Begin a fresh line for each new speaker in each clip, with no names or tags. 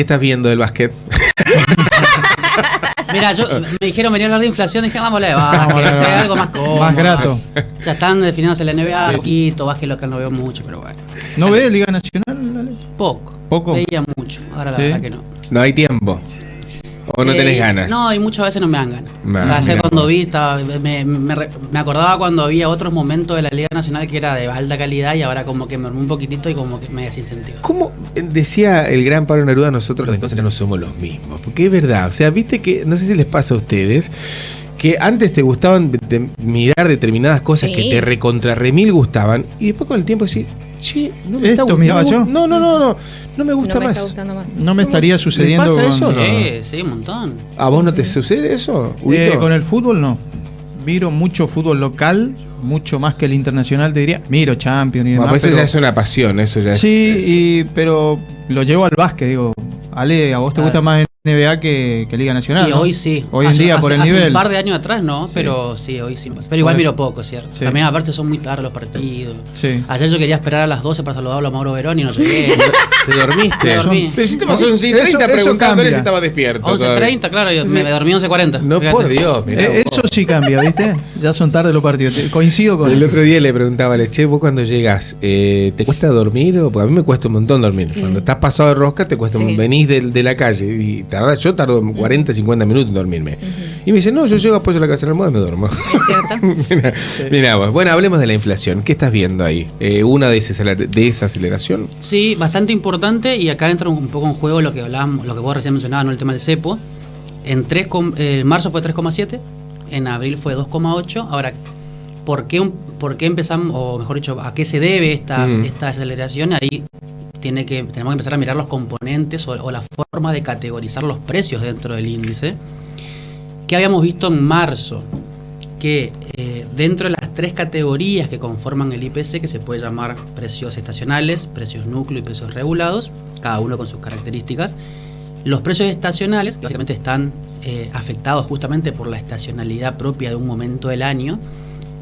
¿Qué estás viendo del básquet?
Mira, me dijeron venir a hablar de inflación, dije, vamos a hablar de básquet, algo más cómodo.
Más grato.
Ya están definiéndose la NBA, poquito, básquet local no veo mucho, pero bueno.
¿No ves Liga Nacional, Ale?
Poco. Veía mucho, ahora la verdad que no.
No hay tiempo. ¿O no tenés ganas?
No, y muchas veces no me dan ganas. Ayer cuando vi, me acordaba cuando había otros momentos de la Liga Nacional que era de alta calidad y ahora como que me armó un poquitito y como que me desincentivo.
¿Cómo decía el gran Pablo Neruda, nosotros entonces ya no somos los mismos? Porque es verdad, o sea, viste que, no sé si les pasa a ustedes, que antes te gustaban mirar determinadas cosas que te recontrarremil gustaban y después con el tiempo decís, che, no me está gustando.
¿Miraba yo?
No me gusta
no me
más.
está gustando más.
No me estaría sucediendo.
¿Pasa eso?
Sí, un montón.
¿A vos no te sucede eso?
Con el fútbol no. Miro mucho fútbol local, mucho más que el internacional, te diría. Miro Champions y demás.
Pues eso ya es una pasión, eso ya
sí, pero lo llevo al básquet, digo. Ale, ¿a vos te gusta más NBA que Liga Nacional?
Y
¿no?
hoy sí.
Hoy en día por el nivel.
Hace un par de años atrás no, pero sí, hoy sí. Pero igual miro poco, ¿cierto?
Sí.
También aparte son muy tarde los partidos.
Sí.
Ayer yo quería esperar a las 12 para saludarlo a Mauro Verón y no llegué.
¿Te dormiste?
Me dormí.
Pero si te pasó 11:30 preguntándole si estaba despierto.
11:30, claro, yo me dormí 11:40.
No,
fíjate.
por Dios.
Eso sí cambia, ¿viste? Ya son tarde los partidos. Coincido con
el otro día le preguntaba a che, vos cuando llegas, ¿te cuesta dormir? Porque a mí me cuesta un montón dormir. Cuando estás pasado de rosca, te cuesta. Venís de la calle y yo tardo 40, 50 minutos en dormirme. Y me dice, no, yo llego apoyo a la casa de la almohada y me duermo.
Es cierto.
Mirá vos. Bueno, hablemos de la inflación. ¿Qué estás viendo ahí? ¿Una desaceleración?
Sí, bastante importante, y acá entra un poco en juego lo que hablábamos, lo que vos recién mencionabas, ¿no? El tema del cepo. En marzo fue 3,7, en abril fue 2,8. Ahora, ¿por qué empezamos, o mejor dicho, a qué se debe esta aceleración? Ahí tenemos que empezar a mirar los componentes o la forma de categorizar los precios dentro del índice. ¿Qué habíamos visto en marzo? Que dentro de las tres categorías que conforman el IPC, que se puede llamar precios estacionales, precios núcleo y precios regulados, cada uno con sus características, los precios estacionales, que básicamente están afectados justamente por la estacionalidad propia de un momento del año,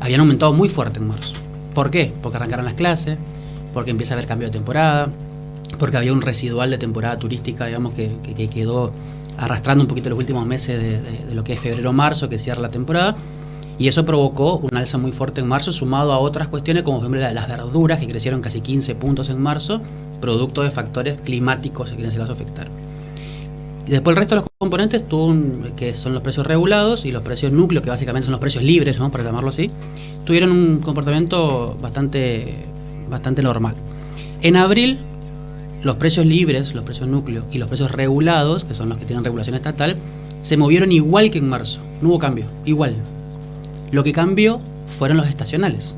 habían aumentado muy fuerte en marzo. ¿Por qué? Porque arrancaron las clases, porque empieza a haber cambio de temporada, porque había un residual de temporada turística, digamos, que quedó arrastrando un poquito los últimos meses de lo que es febrero-marzo, que cierra la temporada, y eso provocó un alza muy fuerte en marzo, sumado a otras cuestiones, como por ejemplo las verduras, que crecieron casi 15 puntos en marzo, producto de factores climáticos que en ese caso afectaron. Y después el resto de los componentes, que son los precios regulados y los precios núcleos, que básicamente son los precios libres, ¿no?, para llamarlo así, tuvieron un comportamiento bastante normal. En abril, los precios libres, los precios núcleo y los precios regulados, que son los que tienen regulación estatal, se movieron igual que en marzo. No hubo cambio, igual. Lo que cambió fueron los estacionales.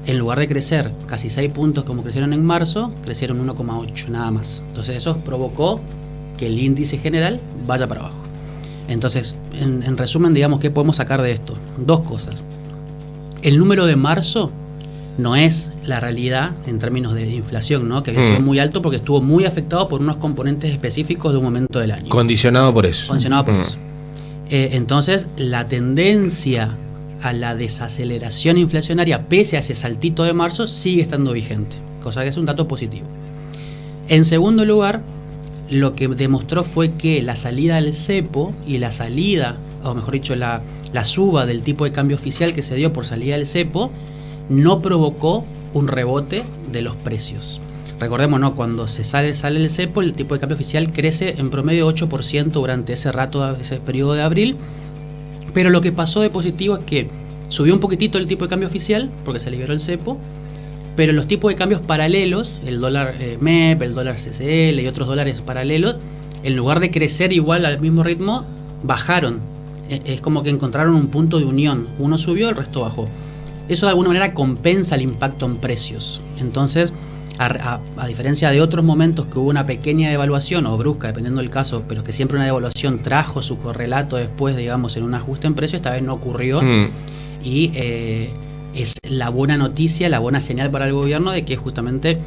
En lugar de crecer casi 6 puntos como crecieron en marzo, crecieron 1,8 nada más. Entonces eso provocó que el índice general vaya para abajo. Entonces, en resumen, digamos, ¿qué podemos sacar de esto? Dos cosas. El número de marzo no es la realidad en términos de inflación, ¿no?, que había sido muy alto porque estuvo muy afectado por unos componentes específicos de un momento del año.
Condicionado por eso.
Eso. Entonces, la tendencia a la desaceleración inflacionaria, pese a ese saltito de marzo, sigue estando vigente, cosa que es un dato positivo. En segundo lugar, lo que demostró fue que la salida del cepo y la salida, o mejor dicho, la suba del tipo de cambio oficial que se dio por salida del cepo, no provocó un rebote de los precios. Recordemos, ¿no?, cuando sale el cepo, el tipo de cambio oficial crece en promedio 8% durante ese periodo de abril, pero lo que pasó de positivo es que subió un poquitito el tipo de cambio oficial, porque se liberó el cepo, pero los tipos de cambios paralelos, el dólar MEP, el dólar CCL y otros dólares paralelos, en lugar de crecer igual al mismo ritmo, bajaron. Es como que encontraron un punto de unión. Uno subió, el resto bajó. Eso de alguna manera compensa el impacto en precios. Entonces, a diferencia de otros momentos que hubo una pequeña devaluación o brusca, dependiendo del caso, pero que siempre una devaluación trajo su correlato después, digamos, en un ajuste en precios, esta vez no ocurrió. Y es la buena noticia, la buena señal para el gobierno de que justamente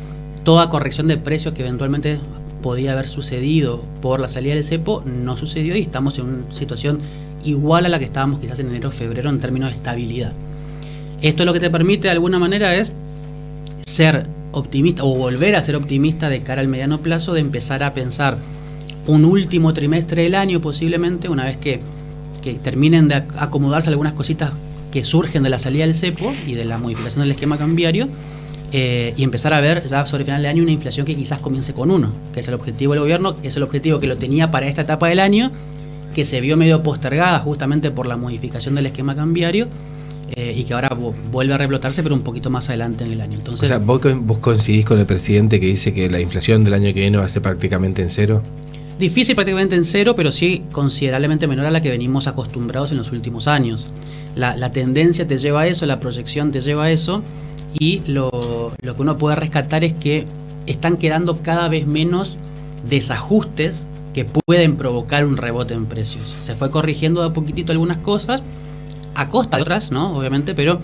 toda corrección de precios que eventualmente podía haber sucedido por la salida del cepo no sucedió, y estamos en una situación igual a la que estábamos quizás en enero o febrero en términos de estabilidad. Esto lo que te permite de alguna manera es ser optimista o volver a ser optimista de cara al mediano plazo, de empezar a pensar un último trimestre del año posiblemente, una vez que terminen de acomodarse algunas cositas que surgen de la salida del cepo y de la modificación del esquema cambiario, y empezar a ver ya sobre final de año una inflación que quizás comience con 1, que es el objetivo del gobierno, que es el objetivo que lo tenía para esta etapa del año, que se vio medio postergada justamente por la modificación del esquema cambiario, y que ahora vuelve a replotarse, pero un poquito más adelante en el año. Entonces,
o sea, ¿vos coincidís con el presidente que dice que la inflación del año que viene va a ser prácticamente en cero?
Difícil prácticamente en cero, pero sí considerablemente menor a la que venimos acostumbrados en los últimos años. La tendencia te lleva a eso, la proyección te lleva a eso, y lo que uno puede rescatar es que están quedando cada vez menos desajustes que pueden provocar un rebote en precios. Se fue corrigiendo de a poquitito algunas cosas, a costa de otras, ¿no? Obviamente, pero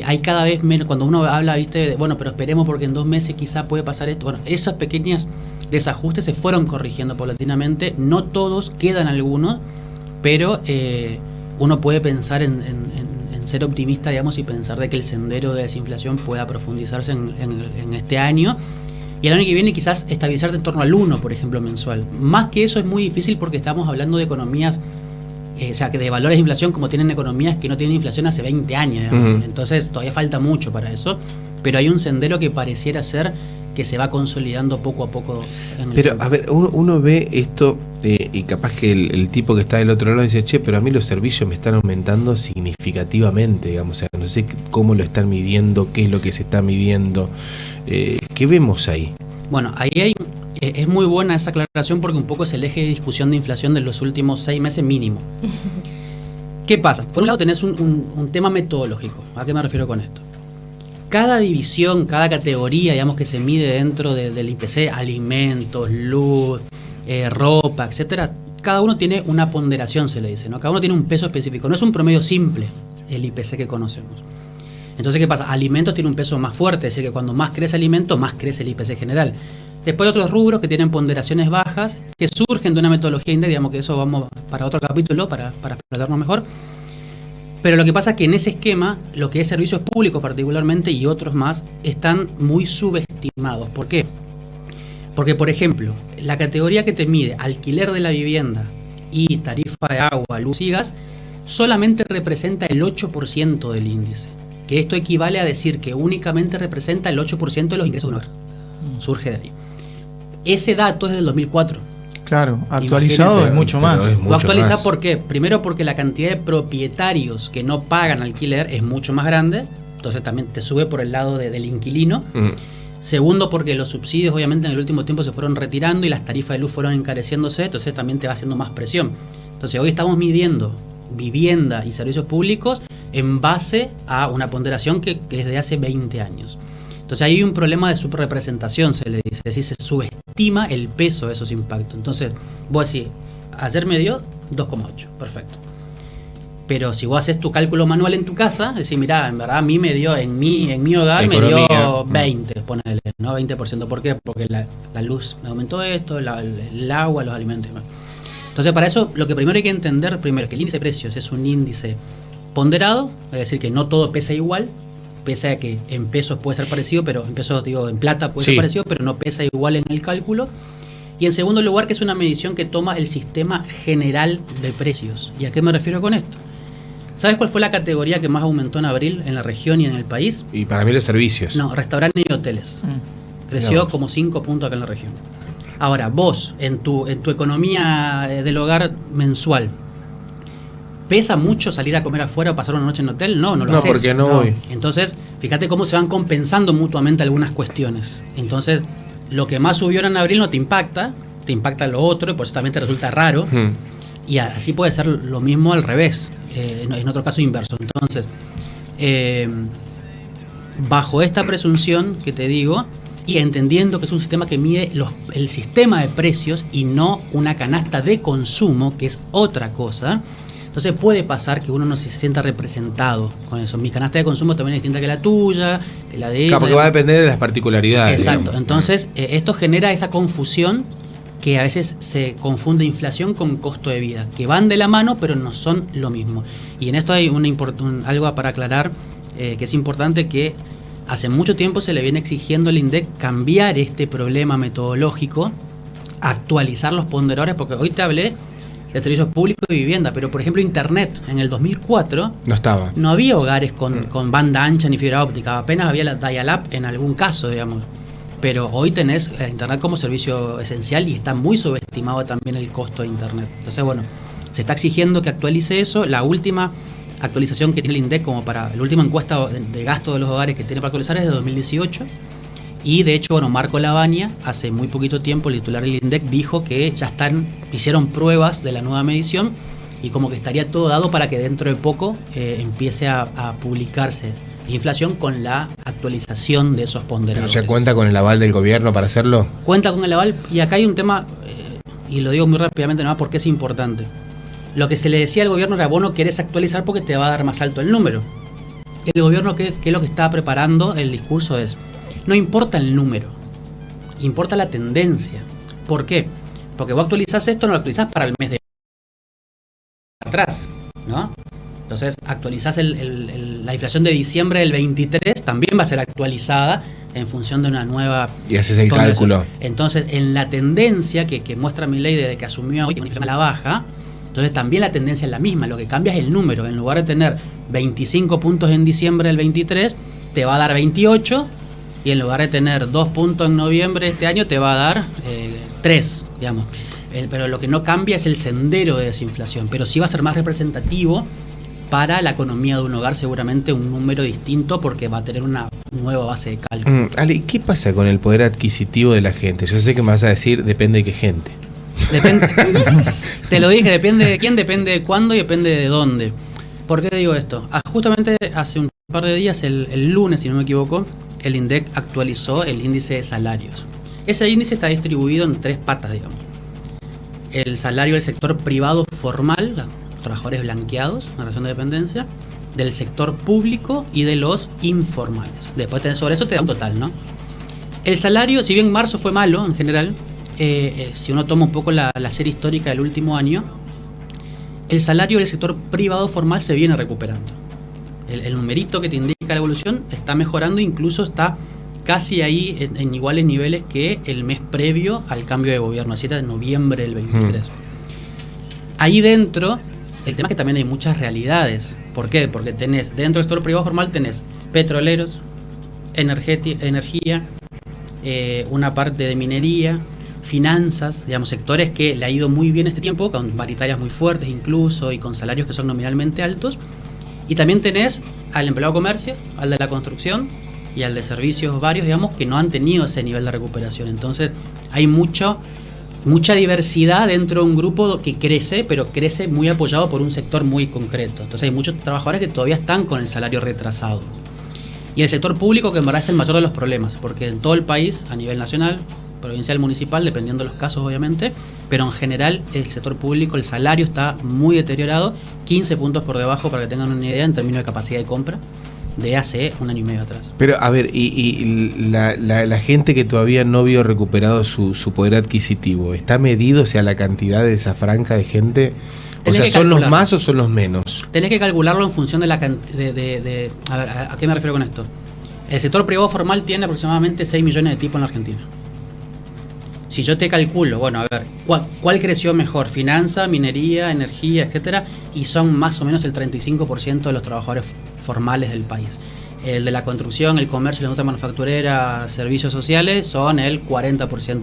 hay cada vez menos. Cuando uno habla, viste, bueno, pero esperemos porque en 2 meses quizá puede pasar esto. Bueno, esos pequeños desajustes se fueron corrigiendo paulatinamente. No todos, quedan algunos, pero uno puede pensar en ser optimista, digamos, y pensar de que el sendero de desinflación pueda profundizarse en este año. Y el año que viene quizás estabilizarse en torno al 1, por ejemplo, mensual. Más que eso es muy difícil porque estamos hablando de economías, o sea, que de valores de inflación como tienen economías que no tienen inflación hace 20 años. Digamos. Entonces todavía falta mucho para eso. Pero hay un sendero que pareciera ser que se va consolidando poco a poco.
Pero, a ver, uno ve esto y capaz que el tipo que está del otro lado dice, che, pero a mí los servicios me están aumentando significativamente, digamos, o sea, no sé cómo lo están midiendo, qué es lo que se está midiendo. ¿Qué vemos ahí?
Bueno, ahí es muy buena esa aclaración porque un poco es el eje de discusión de inflación de los últimos 6 meses mínimo. ¿Qué pasa? Por un lado tenés un tema metodológico. ¿A qué me refiero con esto? Cada división, cada categoría, digamos, que se mide dentro del IPC, alimentos, luz, ropa, etcétera, cada uno tiene una ponderación, se le dice, ¿no? Cada uno tiene un peso específico. No es un promedio simple el IPC que conocemos. Entonces, ¿qué pasa? Alimentos tiene un peso más fuerte, es decir, que cuando más crece alimento, más crece el IPC general. Después hay otros rubros que tienen ponderaciones bajas, que surgen de una metodología index, digamos que eso vamos para otro capítulo, para explotarnos mejor. Pero lo que pasa es que en ese esquema, lo que es servicios públicos particularmente y otros más, están muy subestimados. ¿Por qué? Porque, por ejemplo, la categoría que te mide alquiler de la vivienda y tarifa de agua, luz y gas, solamente representa el 8% del índice. Que esto equivale a decir que únicamente representa el 8% de los ingresos de un hogar. Surge de ahí. Ese dato es del 2004.
Claro, actualizado es mucho más.
¿Lo actualiza por qué? Primero porque la cantidad de propietarios que no pagan alquiler es mucho más grande, entonces también te sube por el lado del inquilino. Segundo porque los subsidios obviamente en el último tiempo se fueron retirando y las tarifas de luz fueron encareciéndose, entonces también te va haciendo más presión. Entonces hoy estamos midiendo vivienda y servicios públicos en base a una ponderación que es de hace 20 años. Entonces hay un problema de subrepresentación, se le dice, es decir, se subestima el peso de esos impactos. Entonces, vos decís, ayer me dio 2,8, perfecto. Pero si vos haces tu cálculo manual en tu casa, decís, mirá, en verdad a mí me dio, en mi hogar me dio 20, ponele, ¿no? 20%. ¿Por qué? Porque la luz me aumentó esto, el agua, los alimentos y demás. Entonces, para eso, lo que primero hay que entender, primero, es que el índice de precios es un índice ponderado, es decir, que no todo pesa igual, pese a que en pesos puede ser parecido, pero en pesos, digo, en plata puede ser parecido, pero no pesa igual en el cálculo. Y en segundo lugar, que es una medición que toma el sistema general de precios. ¿Y a qué me refiero con esto? ¿Sabes cuál fue la categoría que más aumentó en abril en la región y en el país?
Y para mí los servicios.
No, restaurantes y hoteles. Creció como 5 puntos acá en la región. Ahora, vos, en tu economía del hogar mensual, ¿pesa mucho salir a comer afuera o pasar una noche en hotel? No lo haces.
No, porque no voy.
Entonces, fíjate cómo se van compensando mutuamente algunas cuestiones. Entonces, lo que más subió en abril no te impacta lo otro, y por eso también te resulta raro. Y así puede ser lo mismo al revés, en otro caso inverso. Entonces, bajo esta presunción que te digo, y entendiendo que es un sistema que mide el sistema de precios y no una canasta de consumo, que es otra cosa, entonces puede pasar que uno no se sienta representado con eso. Mi canasta de consumo también es distinta que la tuya, que la de ella.
Claro, porque va a depender de las particularidades.
Exacto.
Digamos.
Entonces, esto genera esa confusión que a veces se confunde inflación con costo de vida, que van de la mano, pero no son lo mismo. Y en esto hay algo para aclarar, que es importante, que hace mucho tiempo se le viene exigiendo al INDEC cambiar este problema metodológico actualizar los ponderadores, porque hoy te hablé de servicios públicos y vivienda, pero por ejemplo Internet, en el 2004 no había hogares con banda ancha ni fibra óptica, apenas había la dial-up en algún caso, digamos. Pero hoy tenés Internet como servicio esencial y está muy subestimado también el costo de Internet. Entonces, bueno, se está exigiendo que actualice eso. La última actualización que tiene el INDEC como para la última encuesta de gasto de los hogares que tiene para actualizar es de 2018. Y de hecho, bueno, Marco Lavagna, hace muy poquito tiempo, el titular del INDEC, dijo que ya hicieron pruebas de la nueva medición y como que estaría todo dado para que dentro de poco empiece a publicarse inflación con la actualización de esos ponderadores.
¿Ya cuenta con el aval del gobierno para hacerlo?
Cuenta con el aval, y acá hay un tema, y lo digo muy rápidamente, ¿no? Porque es importante. Lo que se le decía al gobierno era, vos no querés actualizar porque te va a dar más alto el número. El gobierno, ¿qué es lo que está preparando? El discurso es, no importa el número, importa la tendencia. ¿Por qué? Porque vos actualizás esto, no lo actualizás para el mes de atrás, ¿no? Entonces actualizás la inflación de diciembre del 23, también va a ser actualizada en función de una nueva...
Y haces el cálculo.
Entonces, en la tendencia que muestra Milei desde que asumió hoy, una inflación a la baja, entonces también la tendencia es la misma, lo que cambia es el número. En lugar de tener 25 puntos en diciembre del 23, te va a dar 28, y en lugar de tener 2 puntos en noviembre de este año, te va a dar 3, digamos. Pero lo que no cambia es el sendero de desinflación, pero sí va a ser más representativo para la economía de un hogar, seguramente un número distinto, porque va a tener una nueva base de cálculo.
Ale, ¿qué pasa con el poder adquisitivo de la gente? Yo sé que me vas a decir, depende de qué gente.
Depende, te lo dije, depende de quién, depende de cuándo y depende de dónde. ¿Por qué digo esto? Justamente hace un par de días, el lunes, si no me equivoco, el INDEC actualizó el índice de salarios. Ese índice está distribuido en 3 patas, digamos. El salario del sector privado formal, los trabajadores blanqueados, en relación de dependencia, del sector público y de los informales. Después sobre eso te da un total, ¿no? El salario, si bien marzo fue malo en general, si uno toma un poco la serie histórica del último año, el salario del sector privado formal se viene recuperando. El numerito que te indica la evolución está mejorando, incluso está casi ahí en iguales niveles que el mes previo al cambio de gobierno, así era de noviembre del 23. Ahí dentro, el tema es que también hay muchas realidades. ¿Por qué? Porque tenés, dentro del sector privado formal tenés petroleros, energía, una parte de minería, finanzas, digamos, sectores que le ha ido muy bien este tiempo, con paritarias muy fuertes incluso y con salarios que son nominalmente altos. Y también tenés al empleado de comercio, al de la construcción y al de servicios varios, digamos, que no han tenido ese nivel de recuperación. Entonces hay mucha diversidad dentro de un grupo que crece, pero crece muy apoyado por un sector muy concreto. Entonces hay muchos trabajadores que todavía están con el salario retrasado. Y el sector público, que en verdad es el mayor de los problemas, porque en todo el país, a nivel nacional, provincial, municipal, dependiendo de los casos obviamente, pero en general el sector público, el salario está muy deteriorado, 15 puntos por debajo, para que tengan una idea, en términos de capacidad de compra, de hace un año y medio atrás.
Pero a ver, y la gente que todavía no vio recuperado su poder adquisitivo, ¿está medido, o sea, la cantidad de esa franja de gente? O sea, ¿son los más o son los menos?
Tenés que calcularlo en función de la cantidad a ver, ¿a qué me refiero con esto? El sector privado formal tiene aproximadamente 6 millones de tipos en la Argentina. Si yo te calculo, bueno, a ver, ¿cuál creció mejor? Finanza, minería, energía, etcétera, y son más o menos el 35% de los trabajadores formales del país. El de la construcción, el comercio, la industria manufacturera, servicios sociales, son el 40%.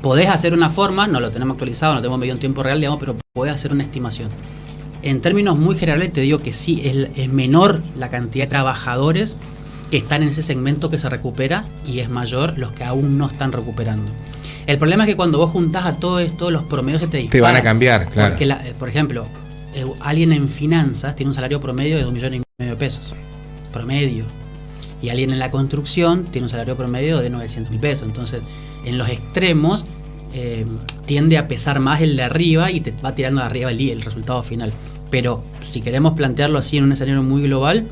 Podés hacer una forma, no lo tenemos actualizado, no tenemos medio en tiempo real, digamos, pero podés hacer una estimación. En términos muy generales te digo que sí, es menor la cantidad de trabajadores que están en ese segmento que se recupera y es mayor los que aún no están recuperando. El problema es que cuando vos juntás a todo esto, los promedios se te disparan.
Te van a cambiar, claro.
Porque, por ejemplo, alguien en finanzas tiene un salario promedio de 2,5 millones de pesos. Promedio. Y alguien en la construcción tiene un salario promedio de 900.000 pesos. Entonces, en los extremos, tiende a pesar más el de arriba y te va tirando de arriba el resultado final. Pero si queremos plantearlo así en un escenario muy global,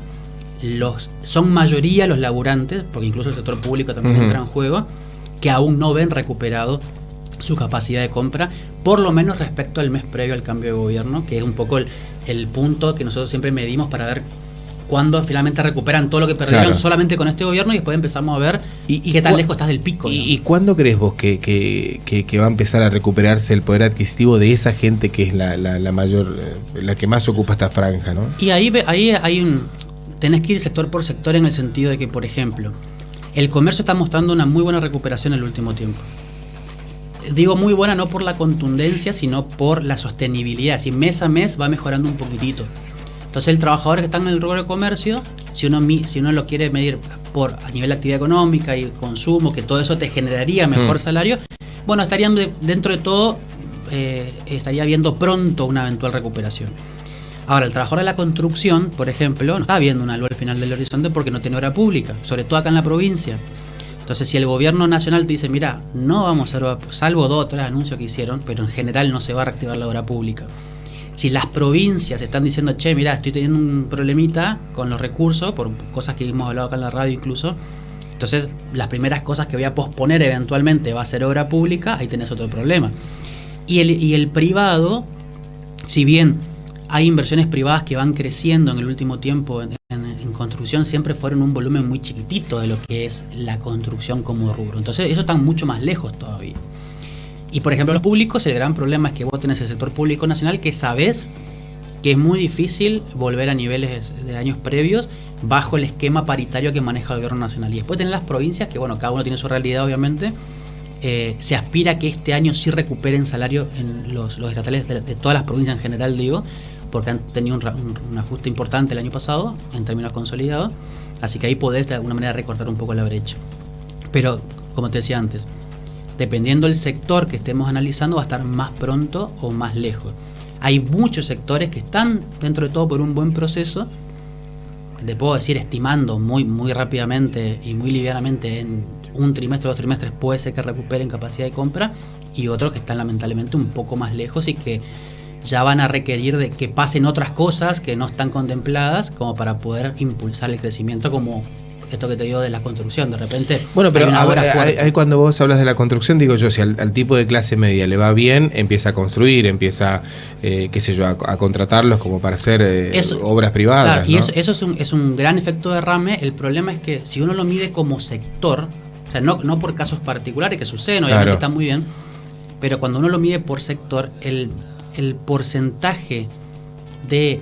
son mayoría los laburantes, porque incluso el sector público también entra en juego, que aún no ven recuperado su capacidad de compra, por lo menos respecto al mes previo al cambio de gobierno, que es un poco el punto que nosotros siempre medimos para ver cuando finalmente recuperan todo lo que perdieron
Claro.
solamente con este gobierno, y después empezamos a ver qué tan lejos estás del pico.
¿Y cuándo crees vos que va a empezar a recuperarse el poder adquisitivo de esa gente que es la mayor, la que más ocupa esta franja, ¿no?
Y ahí hay tenés que ir sector por sector, en el sentido de que, por ejemplo, el comercio está mostrando una muy buena recuperación en el último tiempo. Digo muy buena no por la contundencia, sino por la sostenibilidad. Si mes a mes va mejorando un poquitito. Entonces el trabajador que está en el rubro de comercio, si uno lo quiere medir a nivel de actividad económica y consumo, que todo eso te generaría mejor salario, bueno, estarían dentro de todo, estaría viendo pronto una eventual recuperación. Ahora, el trabajador de la construcción, por ejemplo, no está viendo una luz al final del horizonte porque no tiene obra pública, sobre todo acá en la provincia. Entonces, si el gobierno nacional te dice, mira, no vamos a hacer, salvo 2 o 3 anuncios que hicieron, pero en general no se va a reactivar la obra pública. Si las provincias están diciendo, che, mira, estoy teniendo un problemita con los recursos, por cosas que hemos hablado acá en la radio incluso, entonces las primeras cosas que voy a posponer eventualmente va a ser obra pública, ahí tenés otro problema. Y el privado, si bien hay inversiones privadas que van creciendo en el último tiempo en construcción, siempre fueron un volumen muy chiquitito de lo que es la construcción como rubro. Entonces, eso está mucho más lejos todavía. Y, por ejemplo, los públicos, el gran problema es que vos tenés el sector público nacional que sabés que es muy difícil volver a niveles de años previos bajo el esquema paritario que maneja el gobierno nacional. Y después tenés las provincias, que bueno, cada uno tiene su realidad, obviamente. Se aspira que este año sí recuperen salario en los estatales de todas las provincias en general, digo, porque han tenido un ajuste importante el año pasado en términos consolidados, así que ahí podés de alguna manera recortar un poco la brecha. Pero, como te decía antes, dependiendo del sector que estemos analizando, va a estar más pronto o más lejos. Hay muchos sectores que están, dentro de todo, por un buen proceso, te puedo decir, estimando muy, muy rápidamente y muy livianamente, en un trimestre o 2 trimestres puede ser que recuperen capacidad de compra, y otros que están lamentablemente un poco más lejos y que ya van a requerir de que pasen otras cosas que no están contempladas como para poder impulsar el crecimiento, como esto que te digo de la construcción. De repente,
bueno, pero
ahí
cuando vos hablas de la construcción, digo yo, si al tipo de clase media le va bien, empieza a construir, empieza, qué sé yo, a contratarlos como para hacer obras privadas.
Claro,
¿no?
y eso es un gran efecto derrame. El problema es que si uno lo mide como sector, o sea, no por casos particulares que suceden, obviamente
Claro.
está muy bien, pero cuando uno lo mide por sector, el porcentaje de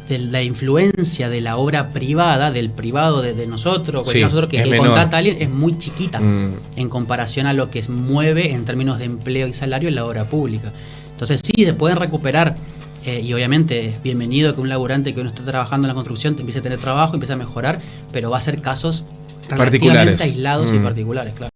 la influencia de la obra privada, del privado, de nosotros,
Sí,
nosotros que
menor.
contrata a alguien, es muy chiquita en comparación a lo que mueve en términos de empleo y salario en la obra pública. Entonces sí, se pueden recuperar, y obviamente es bienvenido que un laburante que uno esté trabajando en la construcción te empiece a tener trabajo, empiece a mejorar, pero va a ser casos relativamente
Particulares.
aislados y particulares, claro.